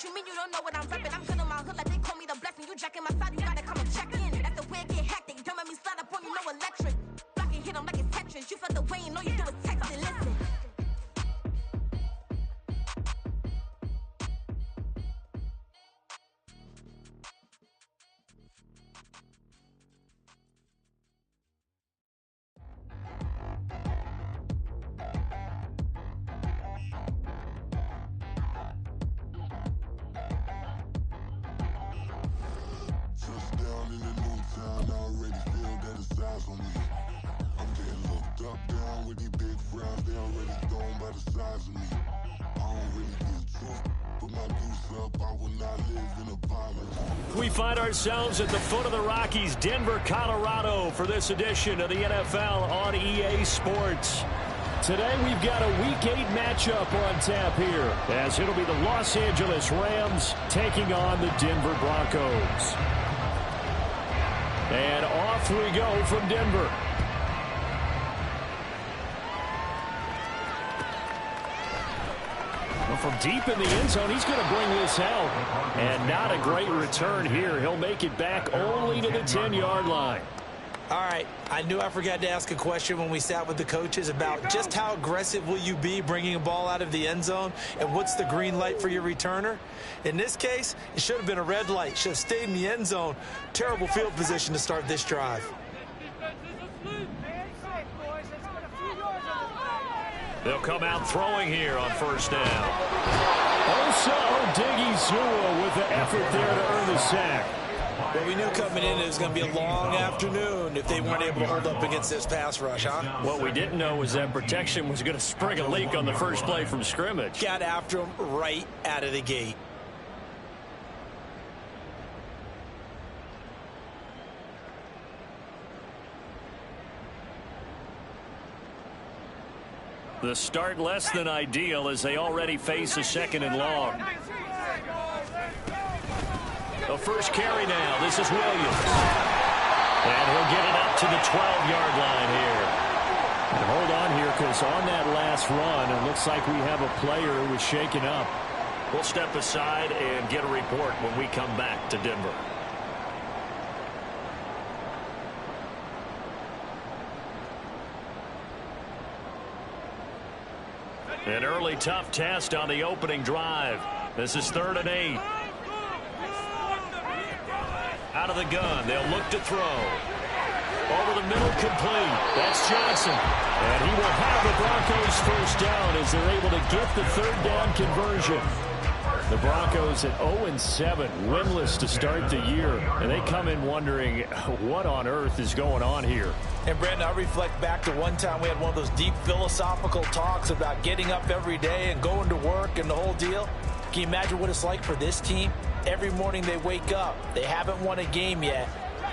What you mean you don't know what I'm reppin'? I'm good on my hood like they call me the blessing. You jacking my side, you gotta come and check in. That's the way I get hectic. Don't make me slide up on you, no electric. Block and hit them like it's Tetris. You felt the way and all you do is text and listen. We find ourselves at the foot of the Rockies, Denver, Colorado, for this edition of the NFL on EA Sports. Today we've got a Week 8 matchup on tap here, as it'll be the Los Angeles Rams taking on the Denver Broncos. And off we go from Denver. From deep in the end zone, he's going to bring this out. And not a great return here. He'll make it back only to the 10-yard line. All right, I knew I forgot to ask a question when we sat with the coaches about just how aggressive will you be bringing a ball out of the end zone, and what's the green light for your returner? In this case, it should have been a red light. Should have stayed in the end zone. Terrible field position to start this drive. They'll come out throwing here on first down. Also, Odighizuwa with the effort there to earn the sack. Well, we knew coming in it was going to be a long afternoon if they weren't able to hold up against this pass rush, huh? What we didn't know was that protection was going to spring a leak on the first play from scrimmage. Got after him right out of the gate. The start less than ideal as they already face a second and long. The first carry now. This is Williams. And he'll get it up to the 12-yard line here. And hold on here, because on that last run, it looks like we have a player who was shaken up. We'll step aside and get a report when we come back to Denver. An early tough test on the opening drive. This is 3rd and 8. Out of the gun, they'll look to throw. Over the middle, complete. That's Johnson. And he will have the Broncos first down as they're able to get the 3rd down conversion. The Broncos at 0-7, winless to start the year. And they come in wondering what on earth is going on here. And, Brandon, I reflect back to one time we had one of those deep philosophical talks about getting up every day and going to work and the whole deal. Can you imagine what it's like for this team? Every morning they wake up. They haven't won a game yet.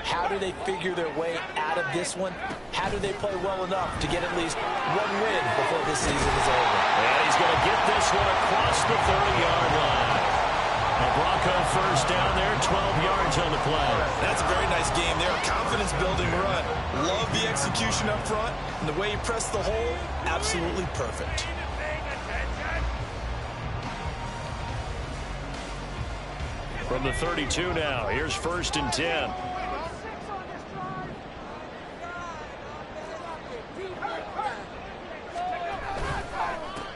How do they figure their way out of this one? How do they play well enough to get at least one win before this season is over? And he's going to get this one across the 30-yard line. A Bronco first down there, 12 yards on the play. That's a very nice game there. A confidence-building run. Love the execution up front. And the way he pressed the hole, absolutely perfect. From the 32 now, here's 1st and 10.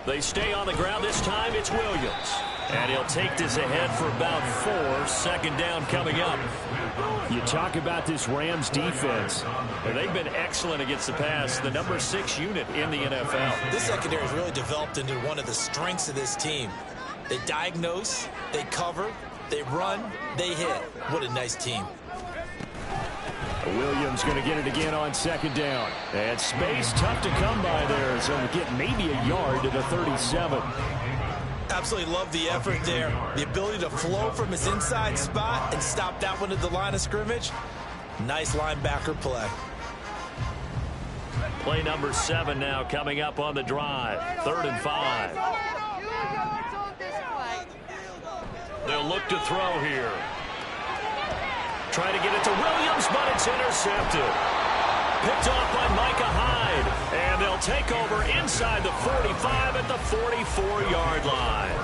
They stay on the ground. This time it's Williams. And he'll take this ahead for about 4. 2nd down coming up. You talk about this Rams defense. They've been excellent against the pass. The number 6 unit in the NFL. This secondary has really developed into one of the strengths of this team. They diagnose, they cover, they run, they hit. What a nice team. Williams going to get it again on 2nd down. And space tough to come by there. So he'll get maybe a yard to the 37. Absolutely love the effort there. The ability to flow from his inside spot and stop that one at the line of scrimmage. Nice linebacker play. Play number 7 now coming up on the drive. 3rd and 5. They'll look to throw here. Trying to get it to Williams, but it's intercepted. Picked off by Micah Hyde. And they'll take over inside the 45 at the 44-yard line.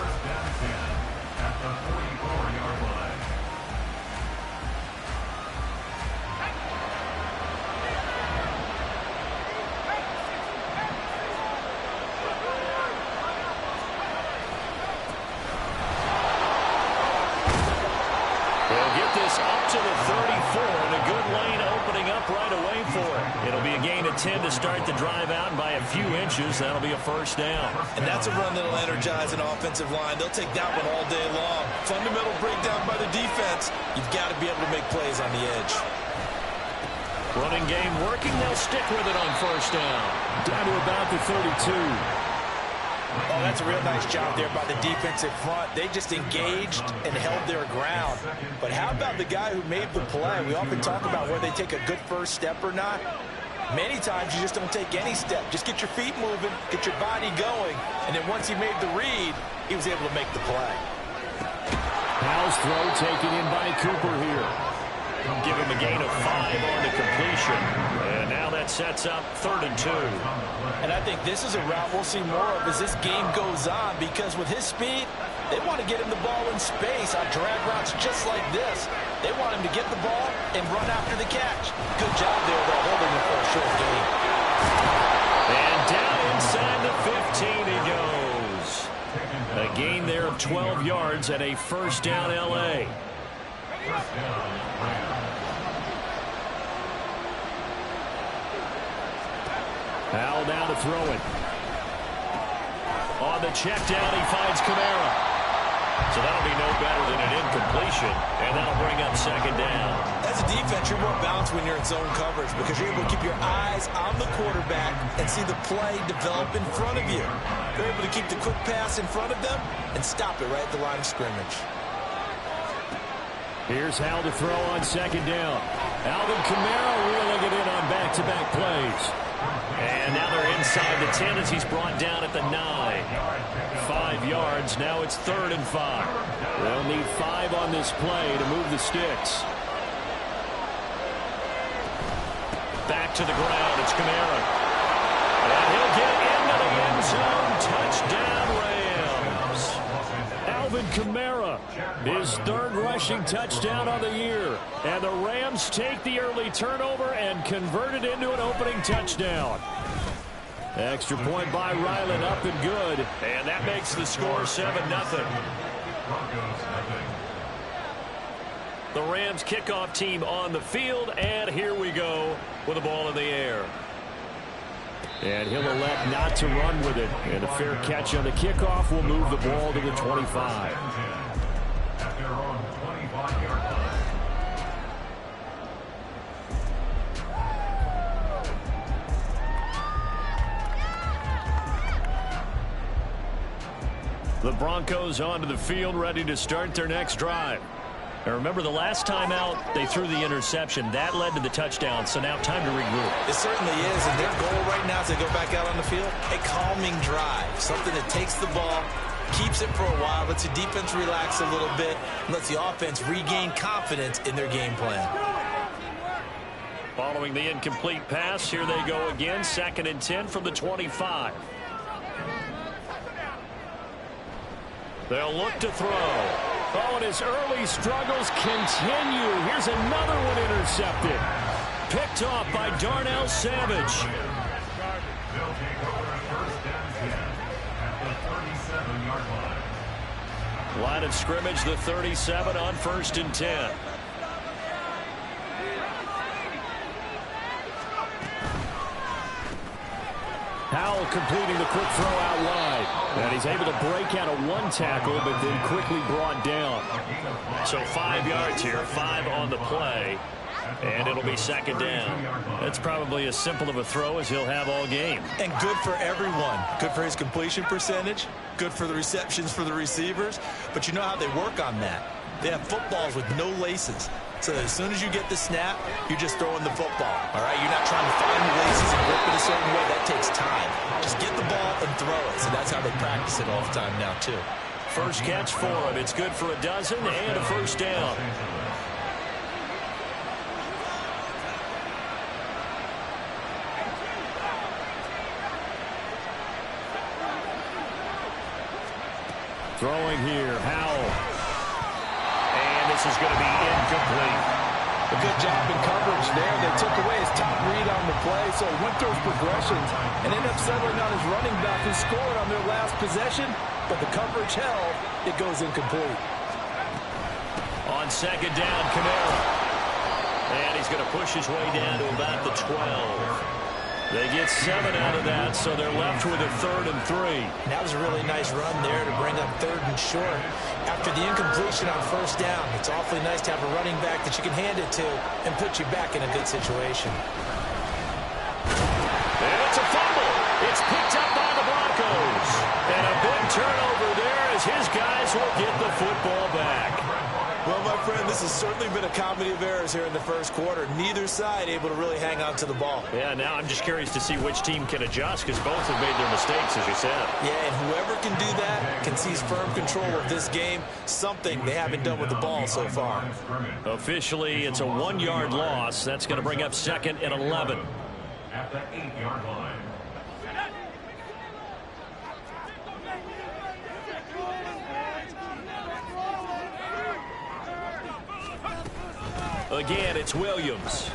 and 10 to start the drive out, and by a few inches, that'll be a first down. And that's a run that'll energize an offensive line. They'll take that one all day long. Fundamental breakdown by the defense. You've got to be able to make plays on the edge. Running game working. They'll stick with it on first down. Down to about the 32. Oh, that's a real nice job there by the defensive front. They just engaged and held their ground. But how about the guy who made the play? We often talk about whether they take a good first step or not. Many times you just don't take any step. Just get your feet moving, get your body going, and then once he made the read, he was able to make the play. Howell's throw taken in by Cooper here. Give him a gain of 5 on the completion. And now that sets up 3rd and 2. And I think this is a route we'll see more of as this game goes on, because with his speed, they want to get him the ball in space on drag routes just like this. They want him to get the ball and run after the catch. Good job there, though, holding him for a short gain. And down inside the 15 he goes. A gain there of 12 yards and a first down L.A. Howell down to throw it. On the check down, he finds Kamara. So that'll be no better than an incompletion, and that'll bring up 2nd down. As a defense, you're more balanced when you're in zone coverage because you're able to keep your eyes on the quarterback and see the play develop in front of you. They're able to keep the quick pass in front of them and stop it right at the line of scrimmage. Here's Howell to throw on 2nd down. Alvin Kamara reeling it in on back-to-back plays. And now they're inside the 10 as he's brought down at the 9. 5 yards. Now it's 3rd and 5. They'll need 5 on this play to move the sticks. Back to the ground. It's Kamara. And he'll get into the end zone. Touchdown, Rams. Alvin Kamara, his 3rd rushing touchdown on the year. And the Rams take the early turnover and convert it into an opening touchdown. Extra point by Ryland, up and good. And that makes the score 7-0. The Rams kickoff team on the field, and here we go with the ball in the air. And he'll elect not to run with it. And a fair catch on the kickoff will move the ball to the 25. The Broncos onto the field, ready to start their next drive. Now remember, the last time out, they threw the interception. That led to the touchdown, so now time to regroup. It certainly is, and their goal right now as they go back out on the field, a calming drive, something that takes the ball, keeps it for a while, lets the defense relax a little bit, and lets the offense regain confidence in their game plan. Following the incomplete pass, here they go again, 2nd and 10 from the 25. They'll look to throw. Oh, and his early struggles continue. Here's another one intercepted. Picked off by Darnell Savage. Line of scrimmage, the 37 on 1st and 10. Howell completing the quick throw out wide. And he's able to break out of 1 tackle, but then quickly brought down. So 5 yards here, 5 on the play. And it'll be 2nd down. That's probably as simple of a throw as he'll have all game. And good for everyone. Good for his completion percentage. Good for the receptions for the receivers. But you know how they work on that. They have footballs with no laces. So that as soon as you get the snap, you're just throwing the football. All right? You're not trying to find the laces and grip it a certain way. That takes time. Just get the ball and throw it. So that's how they practice it all the time now, too. First catch for him. It's good for a dozen and a first down. Throwing here, Howell. And this is going to be incomplete. A good job in coverage there. They took away his top read on the play, so he went through his progressions and ended up settling on his running back who scored on their last possession, but the coverage held. It goes incomplete. On 2nd down, Kamara. And he's going to push his way down to about the 12. They get 7 out of that, so they're left with a 3rd and 3. That was a really nice run there to bring up 3rd and short. After the incompletion on 1st down, it's awfully nice to have a running back that you can hand it to and put you back in a good situation. And it's a fumble. It's picked up by the Broncos. And a big turnover there as his guys will get the football back. Well, my friend, this has certainly been a comedy of errors here in the 1st quarter. Neither side able to really hang on to the ball. Yeah, now I'm just curious to see which team can adjust because both have made their mistakes, as you said. Yeah, and whoever can do that can seize firm control of this game, something they haven't done with the ball so far. Officially, it's a 1-yard loss. That's going to bring up 2nd and 11. At the 8-yard line. Again, it's Williams.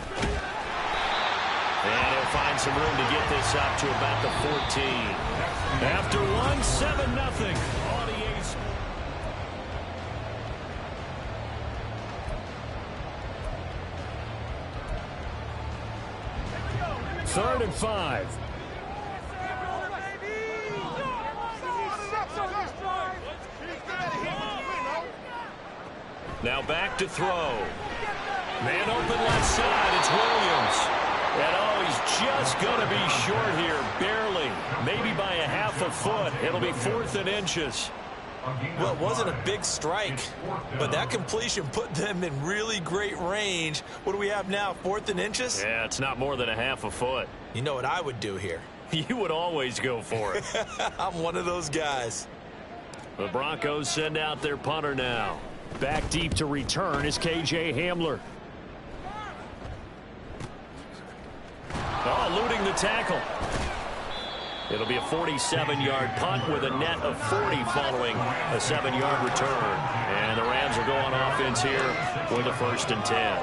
And he'll find some room to get this up to about the 14. After 1, 7-0 on the ace. 3rd and 5. Now back to throw. Man open left side. It's Williams. And he's just going to be short here. Barely. Maybe by a half a foot. It'll be 4th and inches. Well, it wasn't a big strike, but that completion put them in really great range. What do we have now, 4th and inches? Yeah, it's not more than a half a foot. You know what I would do here? You would always go for it. I'm one of those guys. The Broncos send out their punter now. Back deep to return is K.J. Hamler. Eluding the tackle. It'll be a 47-yard punt with a net of 40 following a 7-yard return. And the Rams are going offense here with a 1st and 10.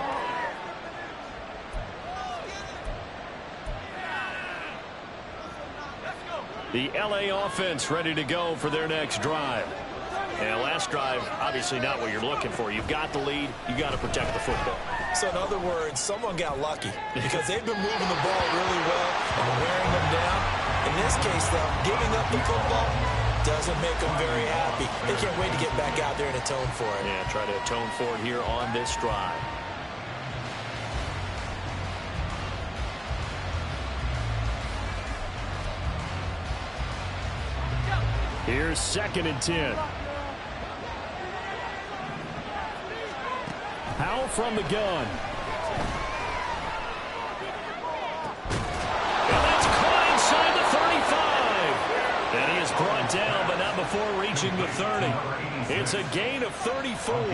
The L.A. offense ready to go for their next drive. And last drive, obviously not what you're looking for. You've got the lead. You got to protect the football. So in other words, someone got lucky because they've been moving the ball really well and wearing them down. In this case, though, giving up the football doesn't make them very happy. They can't wait to get back out there and atone for it. Yeah, try to atone for it here on this drive. Here's 2nd and 10. Howell from the gun. And that's caught inside the 35. And he is brought down, but not before reaching the 30. It's a gain of 34. 34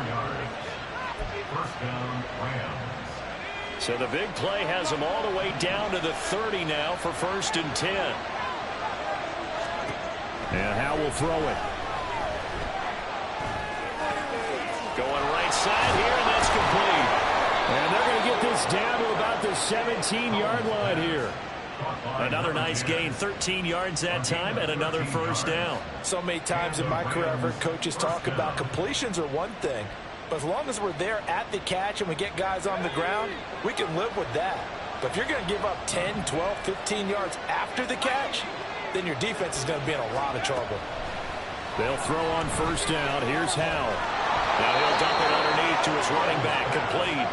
yards. First down, Rams. So the big play has him all the way down to the 30 now for 1st and 10. And Howell will throw it. Going right side here, and that's complete. And they're going to get this down to about the 17-yard line here. Another nice gain, 13 yards that time, and another 1st down. So many times in my career, I've heard coaches talk about completions are one thing. But as long as we're there at the catch and we get guys on the ground, we can live with that. But if you're going to give up 10, 12, 15 yards after the catch, then your defense is going to be in a lot of trouble. They'll throw on 1st down. Here's Howell. Now he'll dump it underneath to his running back, complete.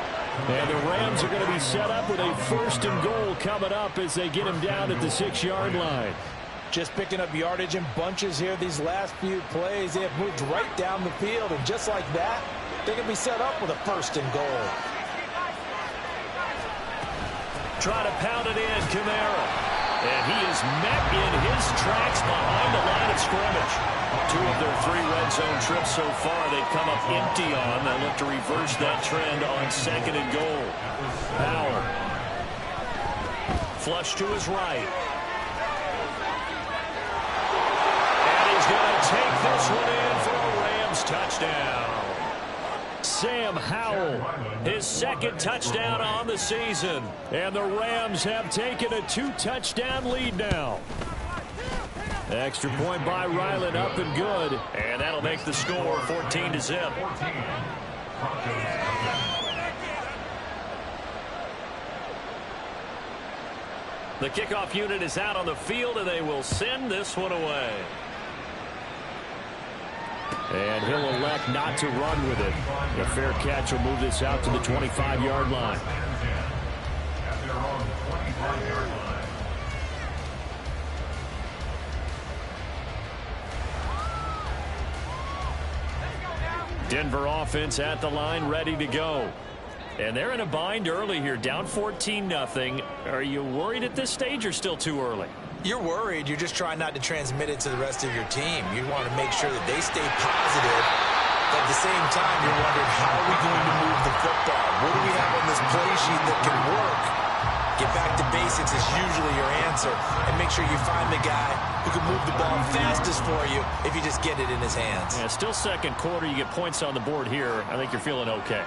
And the Rams are going to be set up with a 1st and goal coming up as they get him down at the 6-yard line. Just picking up yardage in bunches here these last few plays. They have moved right down the field, and just like that, they can be set up with a 1st and goal. Try to pound it in, Kamara. And he is met in his tracks behind the line of scrimmage. 2 of their 3 red zone trips so far they've come up empty on. They'll look to reverse that trend on 2nd and goal. Howell. Flush to his right. And he's going to take this one in for a Rams touchdown. Sam Howell, his 2nd touchdown on the season. And the Rams have taken a 2-touchdown lead now. Extra point by Ryland, up and good. And that'll make the score 14-0. The kickoff unit is out on the field, and they will send this one away. And he'll elect not to run with it. A fair catch will move this out to the 25-yard line. At their own 25-yard line. Denver offense at the line, ready to go. And they're in a bind early here, down 14-0. Are you worried at this stage or still too early? You're worried. You're just trying not to transmit it to the rest of your team. You want to make sure that they stay positive. But at the same time, you're wondering, how are we going to move the football? What do we have on this play sheet that can work? Get back to basics is usually your answer. And make sure you find the guy who can move the ball fastest for you if you just get it in his hands. Yeah, still second quarter. You get points on the board here. I think you're feeling okay.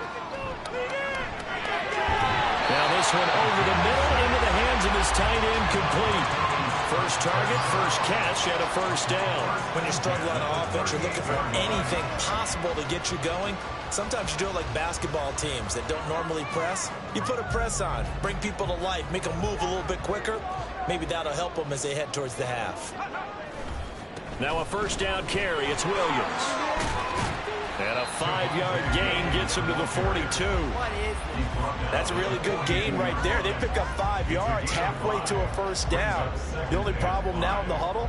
Now this one over the middle into the hands of his tight end, complete. First target, first catch, and a first down. When you're struggling on offense, you're looking for anything possible to get you going. Sometimes you do it like basketball teams that don't normally press. You put a press on, bring people to life, make them move a little bit quicker. Maybe that'll help them as they head towards the half. Now a first down carry. It's Williams. And a 5-yard gain gets him to the 42. That's a really good gain right there. They pick up 5 yards halfway to a first down. The only problem now in the huddle,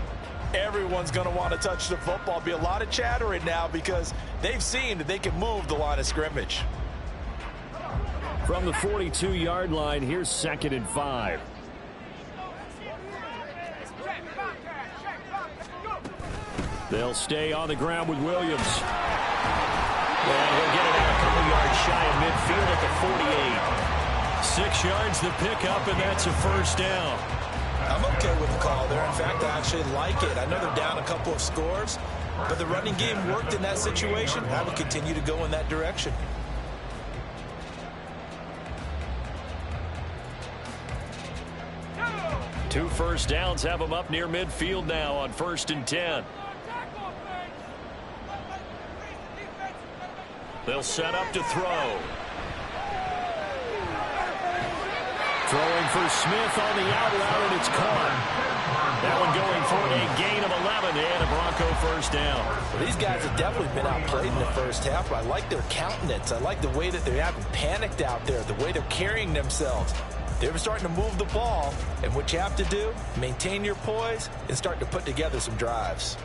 everyone's going to want to touch the football. Be a lot of chattering now because they've seen that they can move the line of scrimmage. From the 42-yard line, here's 2nd and 5. They'll stay on the ground with Williams. And he'll get it out a couple yards shy of midfield at the 48. 6 yards the pickup, and that's a first down. I'm okay with the call there. In fact, I actually like it. I know they're down a couple of scores, but the running game worked in that situation. I would continue to go in that direction. Two first downs have them up near midfield now on 1st and 10. They'll set up to throw. Throwing for Smith on the out route, and it's caught. That one going for a gain of 11 and a Bronco first down. Well, these guys have definitely been outplayed in the first half, but I like their countenance. I like the way that they haven't panicked out there, the way they're carrying themselves. They're starting to move the ball, and what you have to do, maintain your poise and start to put together some drives.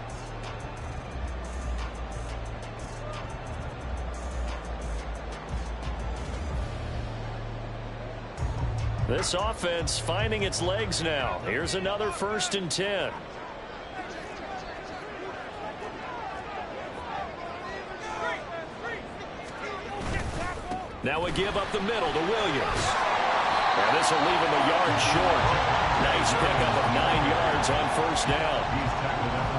This offense finding its legs now. Here's another 1st and 10. Now we give up the middle to Williams. And this will leave him a yard short. Nice pickup of 9 yards on first down.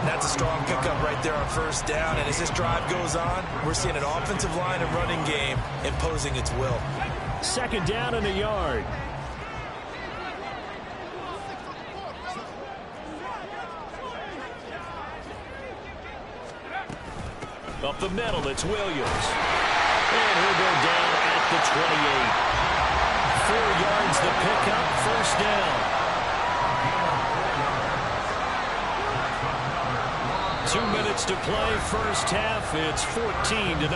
That's a strong pickup right there on first down. And as this drive goes on, we're seeing an offensive line and running game imposing its will. 2nd down and a yard. Up the middle, it's Williams. And he'll go down at the 28. 4 yards the pickup, first down. 2 minutes to play, first half. It's 14-0.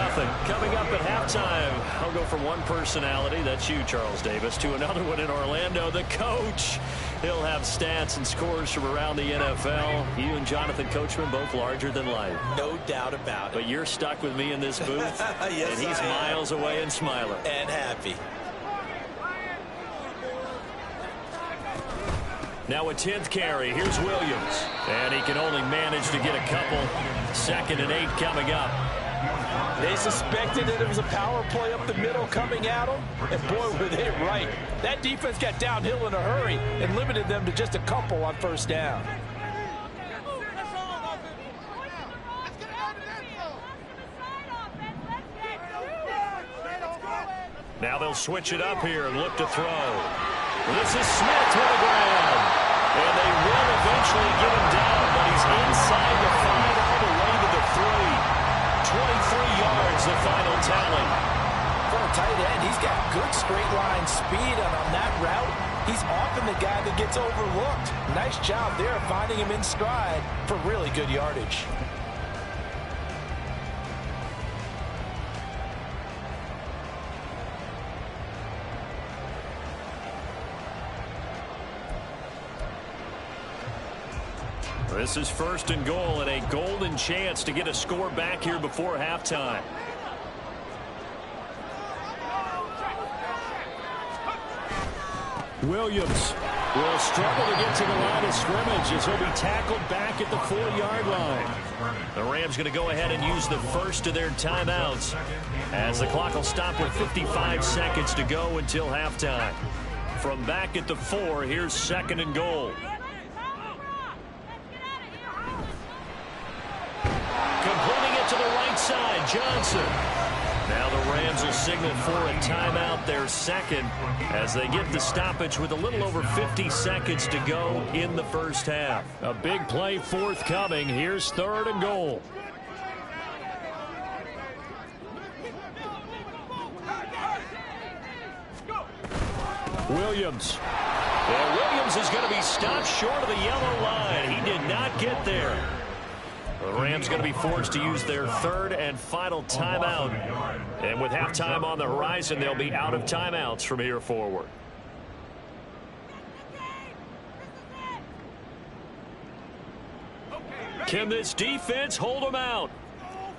Coming up at halftime, I'll go from one personality, that's you, Charles Davis, to another one in Orlando, the coach. He'll have stats and scores from around the NFL. You and Jonathan Coachman, both larger than life. No doubt about it. But you're stuck with me in this booth, Yes, and he's miles away and smiling. And happy. Now a 10th carry. Here's Williams. And he can only manage to get a couple. 2nd and 8 coming up. They suspected that it was a power play up the middle coming at them. And boy, were they right. That defense got downhill in a hurry and limited them to just a couple on first down. Now they'll switch it up here and look to throw. This is Smith to the ground. And they will eventually get him down, but he's inside the 5 all the way to the 3. 23 yards, the final tally. For a tight end, he's got good straight line speed, and on that route, he's often the guy that gets overlooked. Nice job there finding him in stride for really good yardage. This is 1st and goal and a golden chance to get a score back here before halftime. Williams will struggle to get to the line of scrimmage as he'll be tackled back at the 4-yard line. The Rams going to go ahead and use the first of their timeouts as the clock will stop with 55 seconds to go until halftime. From back at the 4, here's 2nd and goal. Completing it to the right side, Johnson. Now the Rams will signal for a timeout, their second, as they get the stoppage with a little over 50 seconds to go in the first half. A big play forthcoming. Here's 3rd and goal. Williams. Well, Williams is going to be stopped short of the yellow line. He did not get there. The Rams going to be forced to use their 3rd and final timeout. And with halftime on the horizon, they'll be out of timeouts from here forward. Can this defense hold them out?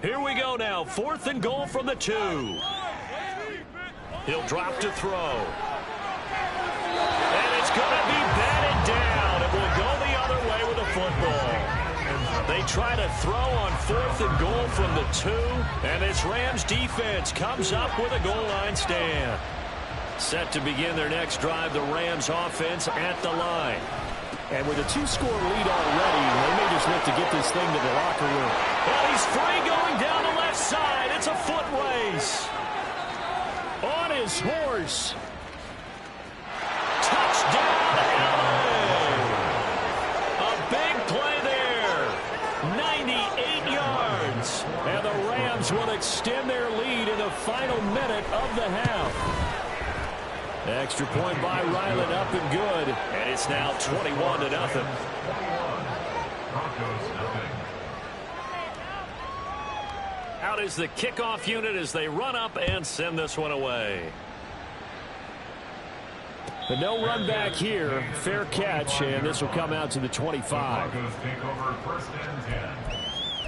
Here we go now. 4th and goal from the 2. He'll drop to throw. And it's going to be batted down. It will go the other way with the football. They try to throw on 4th and goal from the 2, and this Rams defense comes up with a goal line stand. Set to begin their next drive, the Rams offense at the line. And with a 2-score lead already, they may just look to get this thing to the locker room. Well, he's free going down the left side. It's a foot race. On his horse. Touchdown, LA. A big play there. 98 yards. And the Rams will extend their lead in the final minute of the half. Extra point by Ryland, up and good. And it's now 21-0. Out is the kickoff unit as they run up and send this one away. But no run back here. Fair catch, and this will come out to the 25. Broncos take over 1st and 10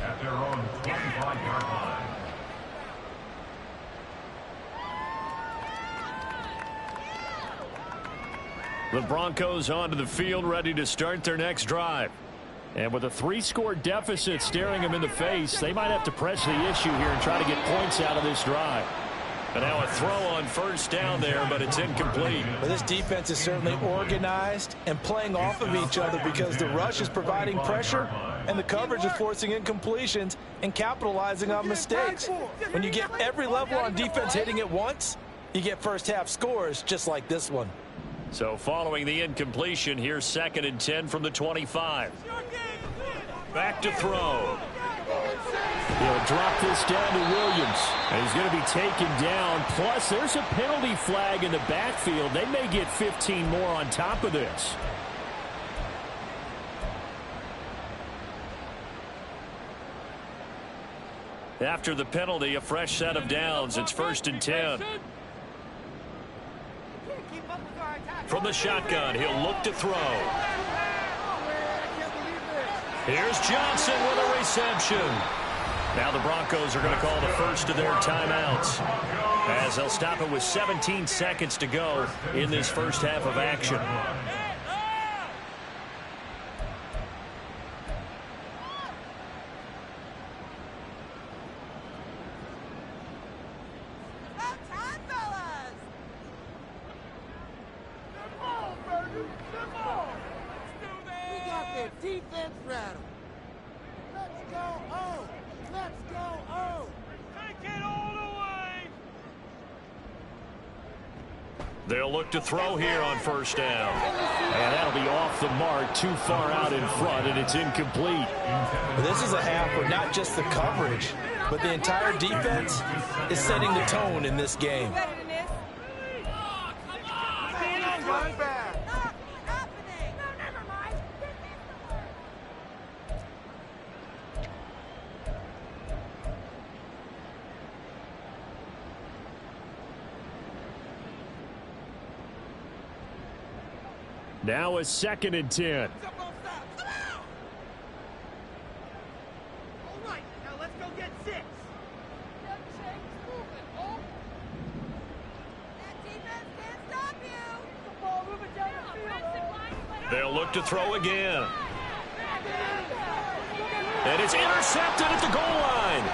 at their own 25-yard line. The Broncos onto the field, ready to start their next drive. And with a 3-score deficit staring them in the face, they might have to press the issue here and try to get points out of this drive. And now a throw on 1st down there, but it's incomplete. Well, this defense is certainly organized and playing off of each other because the rush is providing pressure and the coverage is forcing incompletions and capitalizing on mistakes. When you get every level on defense hitting at once, you get first half scores just like this one. So following the incompletion, here's 2nd and 10 from the 25. Back to throw. He'll drop this down to Williams. And he's going to be taken down. Plus, there's a penalty flag in the backfield. They may get 15 more on top of this. After the penalty, a fresh set of downs. It's 1st and 10. From the shotgun, he'll look to throw. Here's Johnson with a reception. Now the Broncos are going to call the first of their timeouts, as they'll stop it with 17 seconds to go in this first half of action. Defense rattle. Let's go, O. Let's go, O. Take it all the way. They'll look to throw here on 1st down. And that'll be off the mark, too far out in front, and it's incomplete. This is a half where not just the coverage, but the entire defense is setting the tone in this game. Now a 2nd and 10. They'll look to throw again. And it's intercepted at the goal line.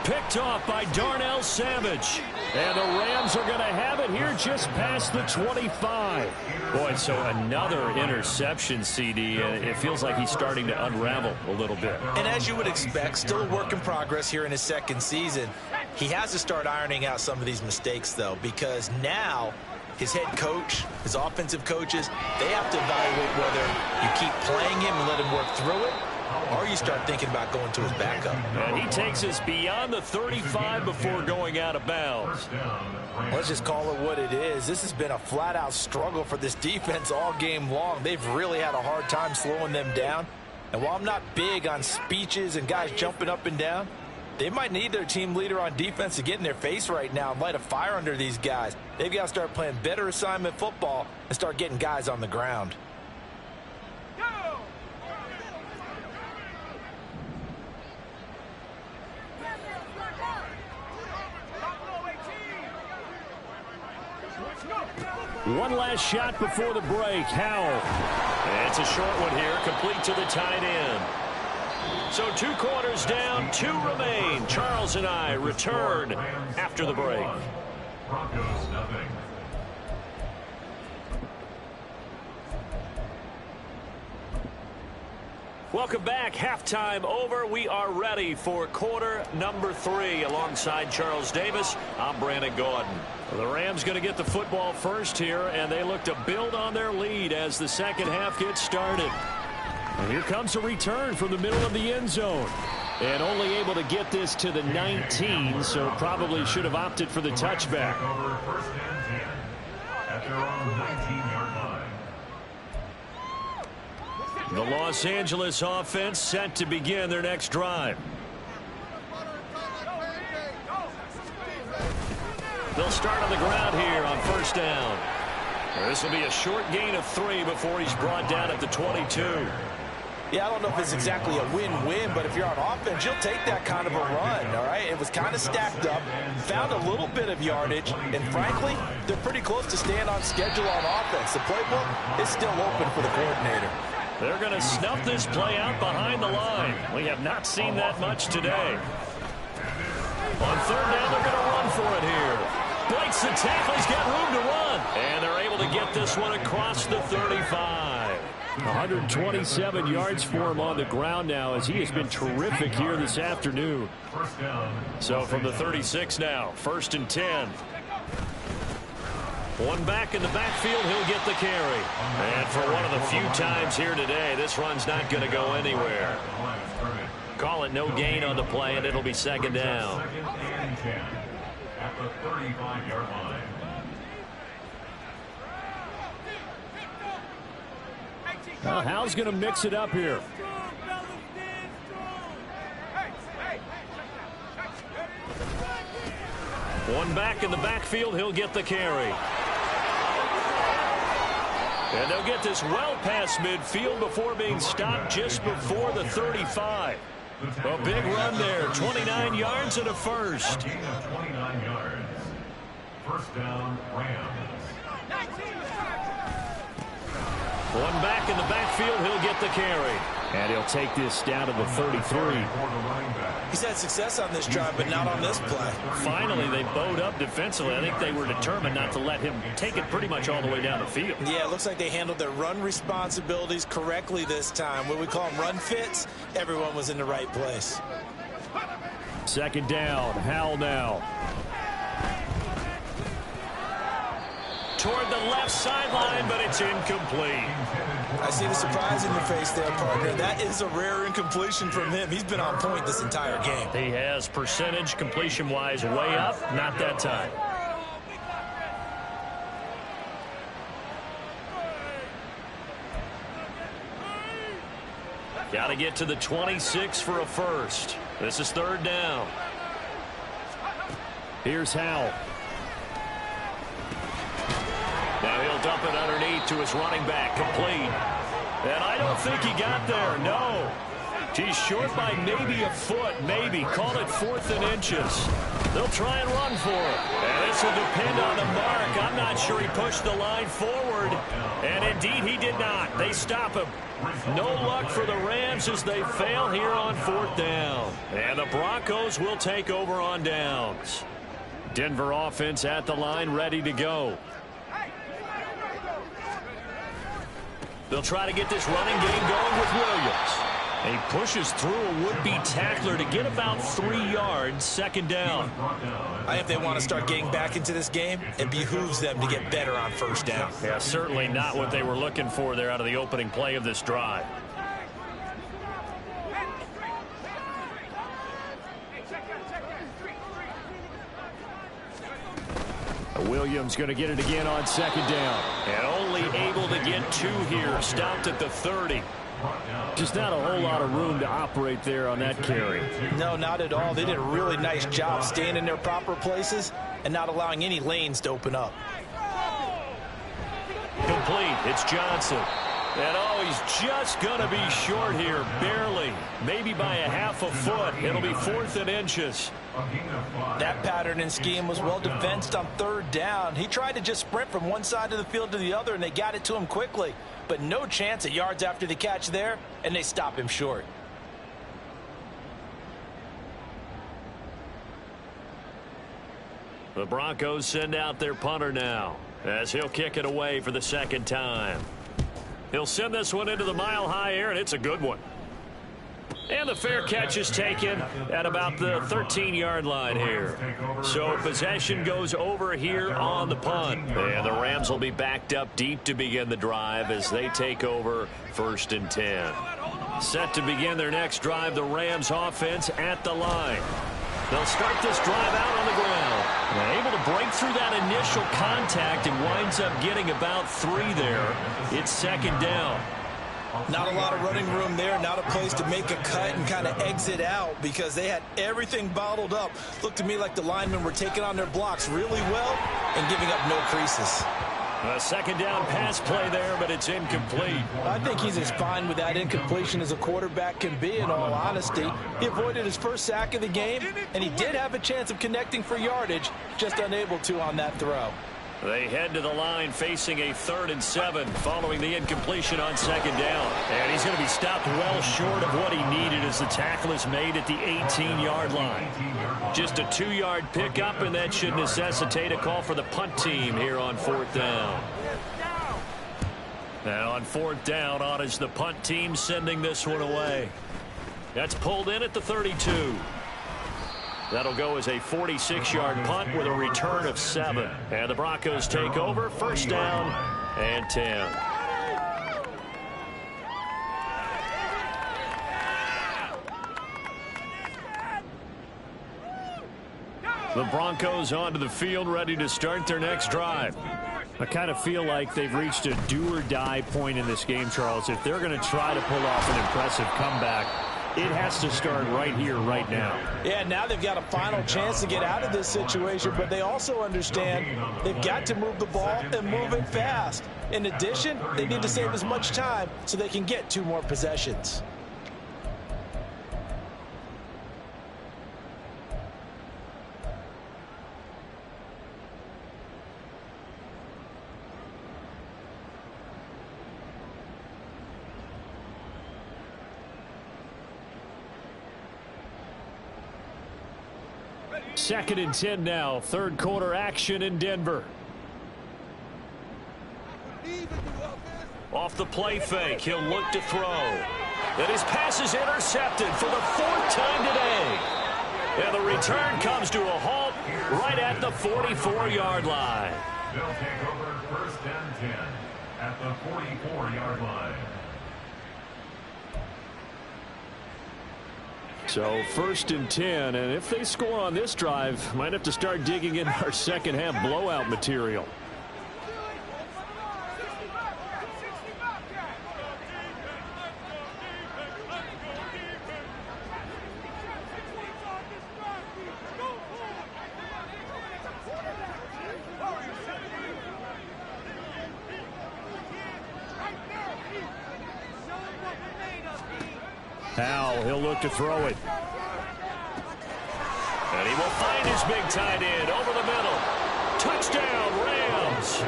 Picked off by Darnell Savage. And the Rams are going to have it here just past the 25. Boy, so another interception, CD. It feels like he's starting to unravel a little bit. And as you would expect, still a work in progress here in his 2nd season. He has to start ironing out some of these mistakes, though, because now his head coach, his offensive coaches, they have to evaluate whether you keep playing him and let him work through it, or you start thinking about going to his backup. And he takes us beyond the 35 before going out of bounds. Let's just call it what it is. This has been a flat-out struggle for this defense all game long. They've really had a hard time slowing them down. And while I'm not big on speeches and guys jumping up and down, they might need their team leader on defense to get in their face right now and light a fire under these guys. They've got to start playing better assignment football and start getting guys on the ground. One last shot before the break. Howell. It's a short one here, complete to the tight end. So 2 quarters down, 2 remain. Charles and I return after the break. Broncos nothing. Welcome back. Halftime over. We are ready for quarter number 3. Alongside Charles Davis, I'm Brandon Gaudin. The Rams going to get the football first here, and they look to build on their lead as the second half gets started. And here comes a return from the middle of the end zone. And only able to get this to the 19, so probably should have opted for the touchback. Over 1st and 10 at their own 19-yard line. The Los Angeles offense set to begin their next drive. They'll start on the ground here on 1st down. This will be a short gain of 3 before he's brought down at the 22. Yeah, I don't know if it's exactly a win-win, but if you're on offense, you'll take that kind of a run, all right? It was kind of stacked up, found a little bit of yardage, and frankly, they're pretty close to staying on schedule on offense. The playbook is still open for the coordinator. They're going to snuff this play out behind the line. We have not seen that much today. On 3rd down, they're going to run for it here. Breaks the tackle. He's got room to run. And they're able to get this one across the 35. 127 yards for him on the ground now, as he has been terrific here this afternoon. So from the 36 now, 1st and 10. One back in the backfield, he'll get the carry. And for one of the few times here today, this run's not going to go anywhere. Call it no gain on the play, and it'll be 2nd down. 2nd and 10 at the 35-yard line. Well, Hal's going to mix it up here. One back in the backfield, he'll get the carry. And they'll get this well past midfield before being stopped just before the 35. A big run there, 29 yards and a first. Gain of 29 yards. 1st down, Rams. One back in the backfield, he'll get the carry. And he'll take this down to the 33. He's had success on this drive, but not on this play. Finally, they bowed up defensively. I think they were determined not to let him take it pretty much all the way down the field. Yeah, it looks like they handled their run responsibilities correctly this time. What we call them run fits, everyone was in the right place. 2nd down, Howell now. Toward the left sideline, but it's incomplete. I see the surprise in your face there, partner. That is a rare incompletion from him. He's been on point this entire game. He has percentage completion-wise way up, not that time. Got to get to the 26 for a first. This is 3rd down. Here's Howell. Now he'll double dump it underneath to his running back, complete. And I don't think he got there, no. He's short by maybe a foot, maybe. Call it 4th and inches. They'll try and run for it. And this will depend on the mark. I'm not sure he pushed the line forward. And indeed, he did not. They stop him. No luck for the Rams as they fail here on 4th down. And the Broncos will take over on downs. Denver offense at the line, ready to go. They'll try to get this running game going with Williams. He pushes through a would-be tackler to get about 3 yards, 2nd down. I think if they want to start getting back into this game, it behooves them to get better on 1st down. Yeah, certainly not what they were looking for there out of the opening play of this drive. Williams going to get it again on 2nd down. And only able to get 2 here. Stopped at the 30. Just not a whole lot of room to operate there on that carry. No, not at all. They did a really nice job staying in their proper places and not allowing any lanes to open up. Complete. It's Johnson. And oh, he's just going to be short here, barely. Maybe by a half a foot. It'll be 4th and inches. That pattern and scheme was well defensed on 3rd down. He tried to just sprint from one side of the field to the other, and they got it to him quickly. But no chance at yards after the catch there, and they stop him short. The Broncos send out their punter now as he'll kick it away for the 2nd time. He'll send this one into the mile-high air, and it's a good one. And the fair catch is taken at about the 13-yard line here. So possession goes over here on the punt. And the Rams will be backed up deep to begin the drive as they take over 1st and 10. Set to begin their next drive, the Rams offense at the line. They'll start this drive out on the ground. They're able to break through that initial contact and winds up getting about 3 there. It's 2nd down. Not a lot of running room there, not a place to make a cut and kind of exit out because they had everything bottled up. Looked to me like the linemen were taking on their blocks really well and giving up no creases. A 2nd down pass play there, but it's incomplete. I think he's as fine with that incompletion as a quarterback can be, in all honesty. He avoided his first sack of the game, and he did have a chance of connecting for yardage, just unable to on that throw. They head to the line facing a 3rd and 7 following the incompletion on 2nd down. And he's going to be stopped well short of what he needed as the tackle is made at the 18-yard line. Just a 2-yard pickup, and that should necessitate a call for the punt team here on 4th down. Now on 4th down, on is the punt team sending this one away. That's pulled in at the 32. That'll go as a 46-yard punt with a return of 7. And the Broncos take over, 1st down and 10. The Broncos onto the field, ready to start their next drive. I kind of feel like they've reached a do-or-die point in this game, Charles. If they're going to try to pull off an impressive comeback, it has to start right here, right now. Yeah, now they've got a final chance to get out of this situation, but they also understand they've got to move the ball and move it fast. In addition, they need to save as much time so they can get 2 more possessions. Second and 10 now. 3rd quarter action in Denver. Off the play fake, he'll look to throw. And his pass is intercepted for the 4th time today. And the return comes to a halt right at the 44-yard line. They'll take over 1st and 10 at the 44-yard line. So 1st and 10, and if they score on this drive, might have to start digging in our second half blowout material. Powell, he'll look to throw it. And he will find his big tight end over the middle. Touchdown, Rams.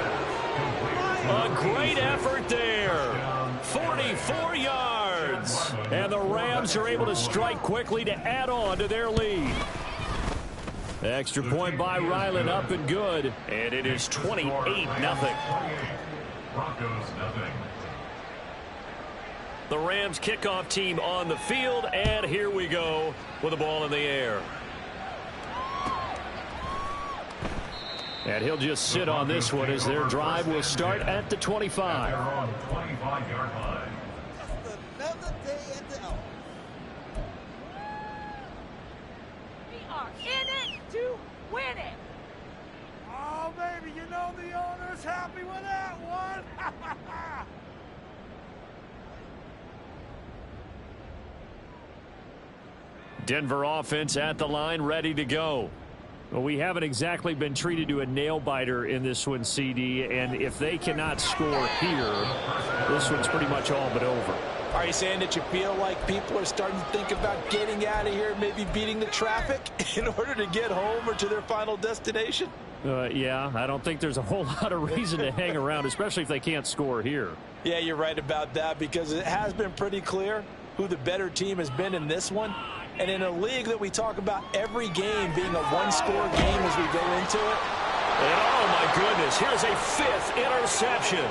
A great effort there. 44 yards. And the Rams are able to strike quickly to add on to their lead. Extra point by Ryland, up and good. And it is 28-0. Broncos nothing. The Rams kickoff team on the field, and here we go with the ball in the air. And he'll just sit on this one as their drive will start at the 25. They're on 25-yard line. Another day at the office. We are in it to win it. Oh, baby, you know the owner's happy with that one. Denver offense at the line, ready to go. Well, we haven't exactly been treated to a nail-biter in this one, CD, and if they cannot score here, this one's pretty much all but over. Are you saying that you feel like people are starting to think about getting out of here, maybe beating the traffic in order to get home or to their final destination? Yeah, I don't think there's a whole lot of reason to hang around, especially if they can't score here. Yeah, you're right about that, because it has been pretty clear who the better team has been in this one. And in a league that we talk about every game being a one-score game as we go into it. And oh, my goodness, here's a fifth interception.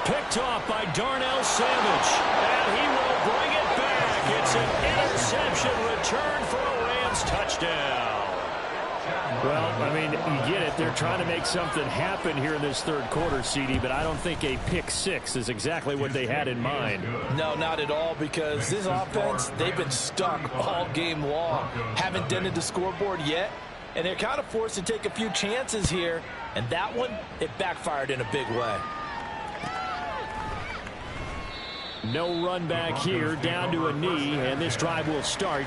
Picked off by Darnell Savage. And he will bring it back. It's an interception return for a Rams touchdown. Well, I mean, you get it. They're trying to make something happen here in this third quarter, CD, but I don't think a pick six is exactly what they had in mind. No, not at all, because this offense, they've been stuck all game long. Haven't dented the scoreboard yet, and they're kind of forced to take a few chances here, and that one, it backfired in a big way. No run back here, down to a knee, and this drive will start.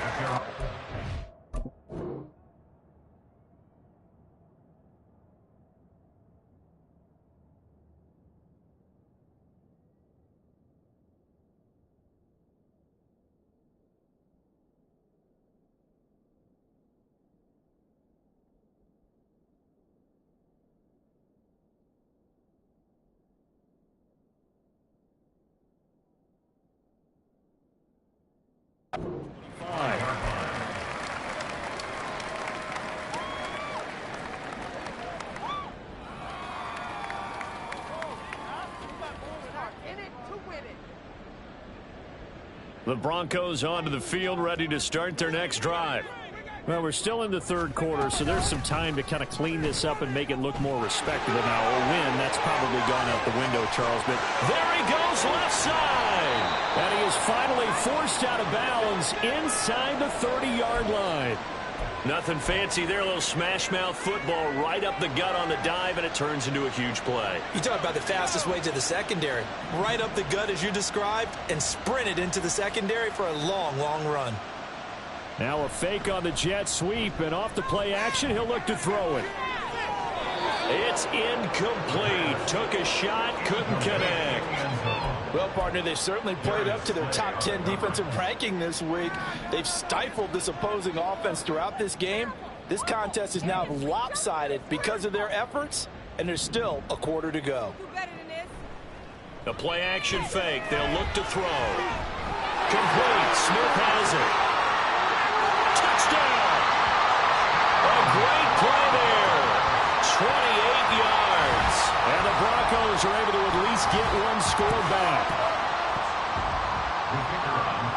The Broncos onto the field, ready to start their next drive. Well, we're still in the third quarter, so there's some time to kind of clean this up and make it look more respectable. Now, a win, that's probably gone out the window, Charles, but there he goes left side. And he is finally forced out of bounds inside the 30-yard line. Nothing fancy there, a little smash-mouth football right up the gut on the dive, and it turns into a huge play. You talk about the fastest way to the secondary. Right up the gut as you described, and sprinted into the secondary for a long, long run. Now a fake on the jet sweep, and off the play action, he'll look to throw it. It's incomplete. Took a shot, couldn't connect. Well, partner, they've certainly played up to their top 10 defensive ranking this week. They've stifled this opposing offense throughout this game. This contest is now lopsided because of their efforts, and there's still a quarter to go. The play action fake. They'll look to throw. Complete. Smith has it. Touchdown. A great play there. 28 yards. And the Broncos are able to at least get one score back.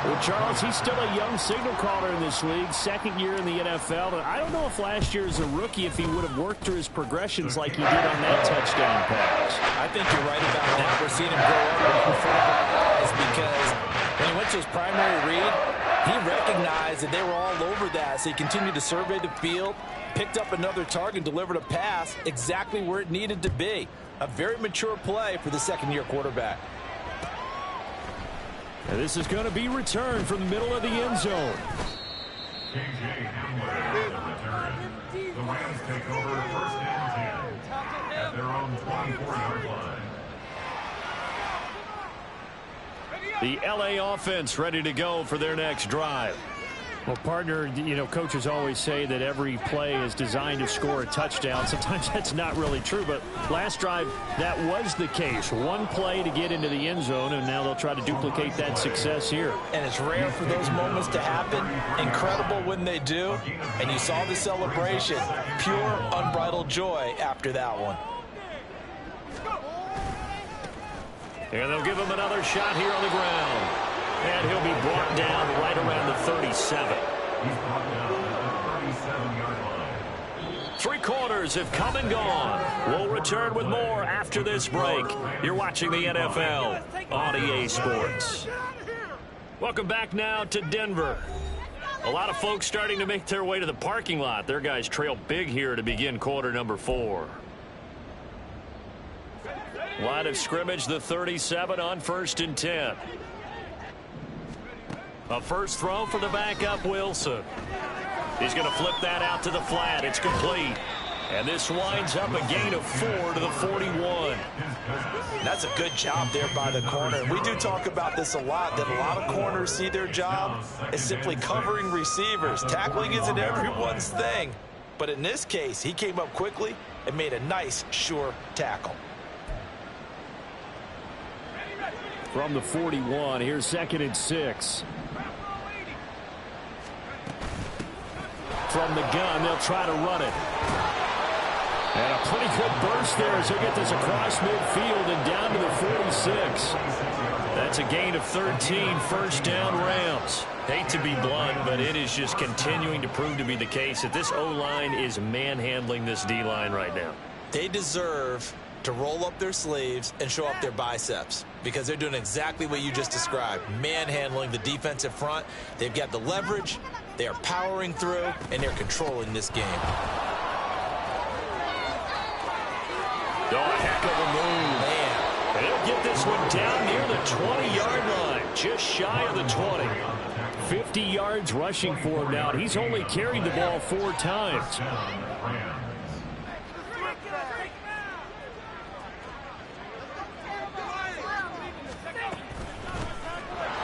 Well, Charles, he's still a young signal caller in this league, second year in the NFL. But I don't know if last year as a rookie, if he would have worked through his progressions like he did on that touchdown pass. I think you're right about that. We're seeing him grow up in front of our eyes because when he went to his primary read, he recognized that they were all over that. So he continued to survey the field, picked up another target, delivered a pass exactly where it needed to be. A very mature play for the second-year quarterback. And this is going to be returned from the middle of the end zone. KJ Hamler on the return. The Rams take over first and 10 at their own 24-yard line. The LA offense ready to go for their next drive. Well, partner, you know, coaches always say that every play is designed to score a touchdown. Sometimes that's not really true, but last drive, that was the case. One play to get into the end zone, and now they'll try to duplicate that success here. And it's rare for those moments to happen. Incredible when they do. And you saw the celebration. Pure, unbridled joy after that one. And they'll give him another shot here on the ground. And he'll be brought down right around the 37. He's brought down at the 37-yard line. 3 quarters have come and gone. We'll return with more after this break. You're watching the NFL on EA Sports. Welcome back now to Denver. A lot of folks starting to make their way to the parking lot. Their guys trail big here to begin quarter number 4. Line of scrimmage, the 37 on 1st and 10. A first throw for the backup, Wilson. He's going to flip that out to the flat. It's complete. And this winds up a gain of 4 to the 41. That's a good job there by the corner. And we do talk about this a lot, that a lot of corners see their job as simply covering receivers. Tackling isn't everyone's thing. But in this case, he came up quickly and made a nice, sure tackle. From the 41, here's 2nd and 6. From the gun, they'll try to run it. And a pretty good burst there as he'll get this across midfield and down to the 46. That's a gain of 13, first down Rams. Hate to be blunt, but it is just continuing to prove to be the case that this O-line is manhandling this D-line right now. They deserve to roll up their sleeves and show up their biceps because they're doing exactly what you just described, manhandling the defensive front. They've got the leverage, they are powering through, and they're controlling this game. Oh, a heck of a move. Man. And he'll get this one down near the 20-yard line, just shy of the 20. 50 yards rushing for him now. He's only carried the ball 4 times.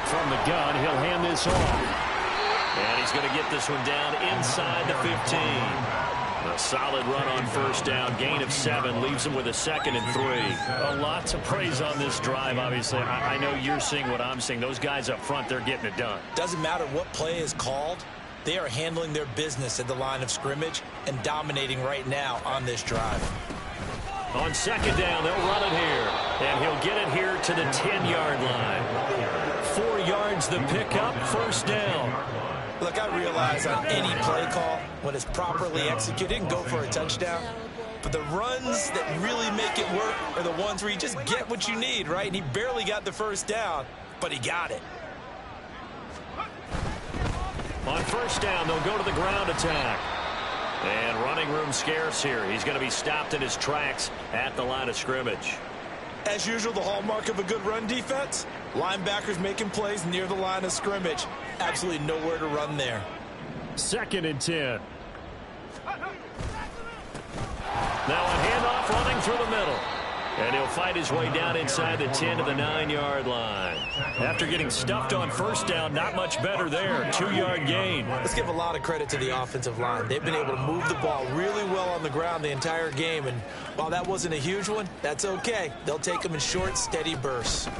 From the gun, he'll hand this off. And he's going to get this one down inside the 15. A solid run on first down. Gain of 7 leaves him with a 2nd and 3. A lot to praise on this drive, obviously. I know you're seeing what I'm seeing. Those guys up front, they're getting it done. Doesn't matter what play is called. They are handling their business at the line of scrimmage and dominating right now on this drive. On 2nd down, they'll run it here. And he'll get it here to the 10-yard line. 4 yards the pickup, first down. Look, I realize on any play call, when it's properly executed, it can go for a touchdown. But the runs that really make it work are the ones where you just get what you need, right? And he barely got the first down, but he got it. On first down, they'll go to the ground attack. And running room scarce here. He's going to be stopped in his tracks at the line of scrimmage. As usual, the hallmark of a good run defense, linebackers making plays near the line of scrimmage. Absolutely nowhere to run there. 2nd and 10. Now a handoff running through the middle. And he'll fight his way down inside the 10 to the 9-yard line. After getting stuffed on first down, not much better there. 2-yard gain. Let's give a lot of credit to the offensive line. They've been able to move the ball really well on the ground the entire game. And while that wasn't a huge one, that's okay. They'll take them in short, steady bursts. And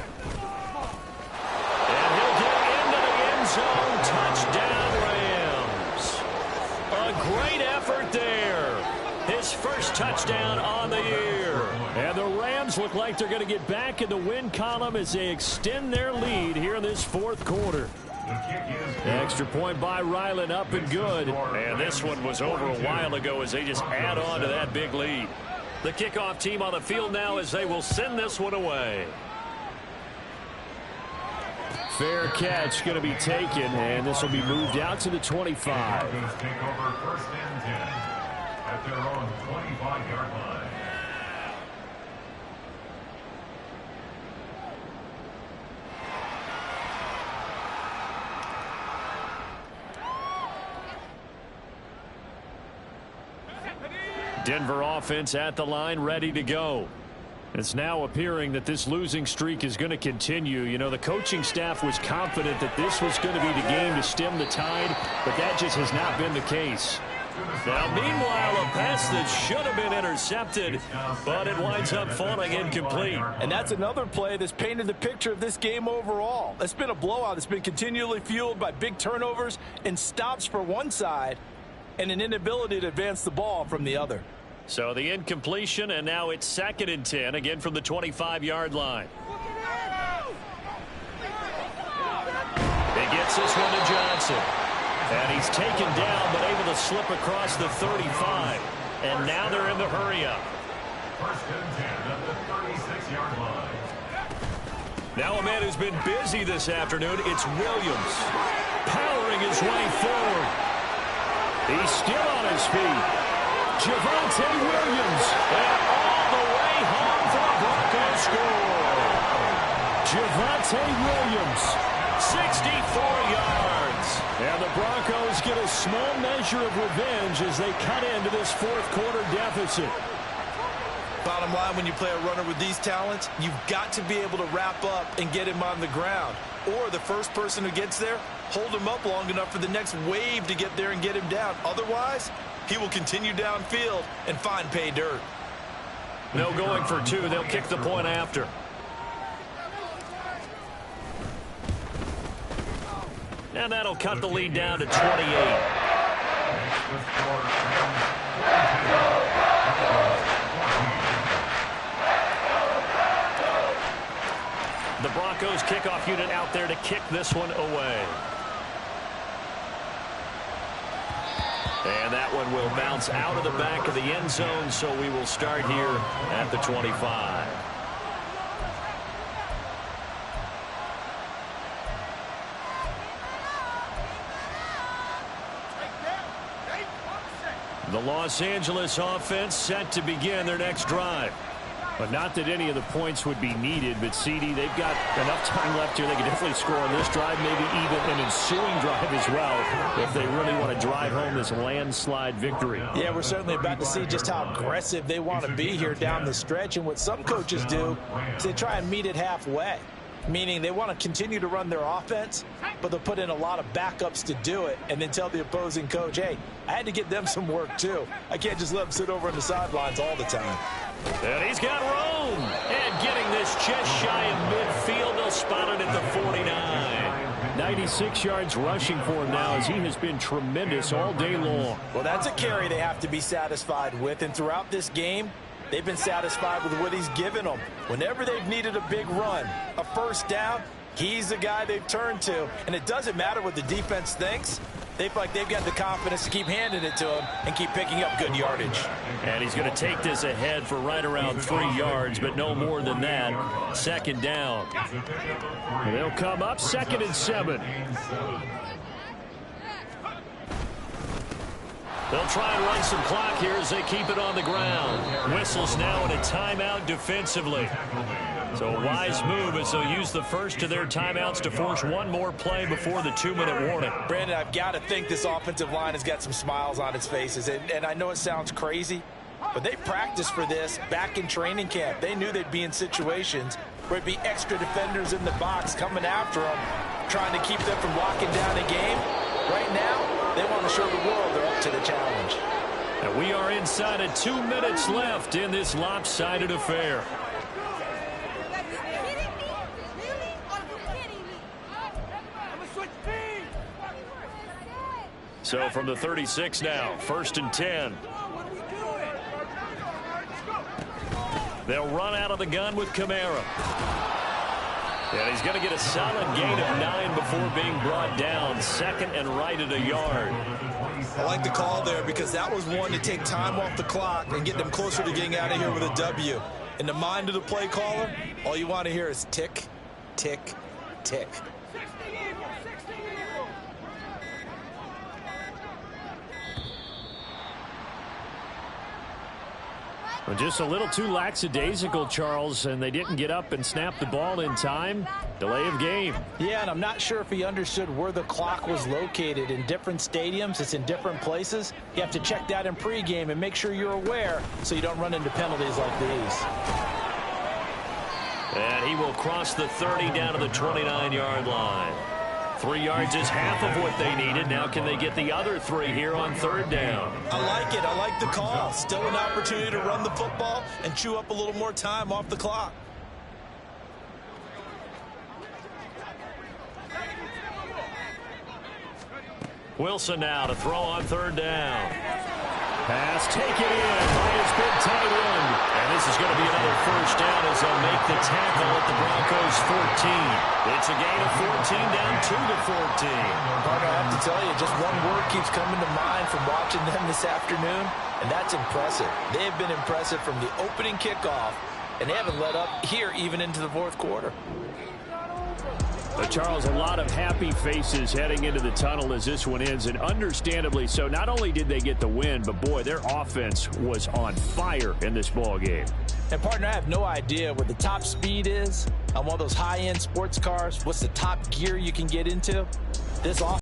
he'll get into the end zone. Touchdown, Rams. A great effort there. His first touchdown on the year. And the Rams look like they're going to get back in the win column as they extend their lead here in this 4th quarter. Extra point by Ryland, up and good. And this one was over a while ago as they just add on to that big lead. The kickoff team on the field now as they will send this one away. Fair catch going to be taken, and this will be moved out to the 25. Take over 1st and 10 at their own 25-yard line. Denver offense at the line, ready to go. It's now appearing that this losing streak is going to continue. You know, the coaching staff was confident that this was going to be the game to stem the tide, but that just has not been the case. Now, meanwhile, a pass that should have been intercepted, but it winds up falling incomplete. And that's another play that's painted the picture of this game overall. It's been a blowout. It's been continually fueled by big turnovers and stops for one side and an inability to advance the ball from the other. So the incompletion, and now it's 2nd and 10, again from the 25-yard line. He gets this one to Johnson. And he's taken down, but able to slip across the 35. And now they're in the hurry-up. 1st and 10 at the 36-yard line. Now a man who's been busy this afternoon, it's Williams. Powering his way forward. He's still on his feet. Javonte Williams. And all the way home for a Broncos score. Javonte Williams, 64 yards. And the Broncos get a small measure of revenge as they cut into this 4th quarter deficit. Bottom line, when you play a runner with these talents, you've got to be able to wrap up and get him on the ground. Or the first person who gets there, hold him up long enough for the next wave to get there and get him down. Otherwise, he will continue downfield and find pay dirt. No going for 2. They'll kick the point after. And that'll cut the lead down to 28. The Broncos kickoff unit out there to kick this one away. And that one will bounce out of the back of the end zone, so we will start here at the 25. The Los Angeles offense set to begin their next drive. But not that any of the points would be needed, but CD, they've got enough time left here. They can definitely score on this drive, maybe even an ensuing drive as well, if they really want to drive home this landslide victory. Yeah, we're certainly about to see just how aggressive they want to be here down the stretch. And what some coaches do is they try and meet it halfway, meaning they want to continue to run their offense, but they'll put in a lot of backups to do it and then tell the opposing coach, hey, I had to get them some work too. I can't just let them sit over on the sidelines all the time. And he's got room. And getting this just shy of midfield. They'll spot it at the 49. 96 yards rushing for him now as he has been tremendous all day long. Well, that's a carry they have to be satisfied with. And throughout this game, they've been satisfied with what he's given them. Whenever they've needed a big run, a first down, he's the guy they've turned to. And it doesn't matter what the defense thinks. They feel like they've got the confidence to keep handing it to him and keep picking up good yardage. And he's going to take this ahead for right around 3 yards, but no more than that. 2nd down. And they'll come up 2nd and 7. They'll try and run some clock here as they keep it on the ground. Whistles now in a timeout defensively. So a wise move as they'll use the first of their timeouts to force one more play before the 2-minute warning. Brandon, I've got to think this offensive line has got some smiles on its faces. And I know it sounds crazy, but they practiced for this back in training camp. They knew they'd be in situations where it'd be extra defenders in the box coming after them, trying to keep them from locking down a game. Right now, they want to show the world they're up to the challenge. And we are inside of 2 minutes left in this lopsided affair. So from the 36 now, 1st and 10. They'll run out of the gun with Kamara. And he's going to get a solid gain of 9 before being brought down. 2nd and right at a yard. I like the call there because that was one to take time off the clock and get them closer to getting out of here with a W. In the mind of the play caller, all you want to hear is tick, tick, tick. Well, just a little too lackadaisical, Charles, and they didn't get up and snap the ball in time. Delay of game. Yeah, and I'm not sure if he understood where the clock was located. In different stadiums, it's in different places. You have to check that in pregame and make sure you're aware so you don't run into penalties like these. And he will cross the 30 down to the 29-yard line. 3 yards is half of what they needed. Now can they get the other 3 here on third down? I like it. I like the call. Still an opportunity to run the football and chew up a little more time off the clock. Wilson now to throw on third down. Pass taken in by his big tight end. And this is going to be another first down as they'll make the tackle at the Broncos 14. It's a gain of 14 down 2 to 14. Partner, I have to tell you, just one word keeps coming to mind from watching them this afternoon, and that's impressive. They have been impressive from the opening kickoff, and they haven't let up here even into the fourth quarter. But Charles, a lot of happy faces heading into the tunnel as this one ends, and understandably so. Not only did they get the win, but boy, their offense was on fire in this ball game. And partner, I have no idea what the top speed is on one of those high-end sports cars. What's the top gear you can get into? This offense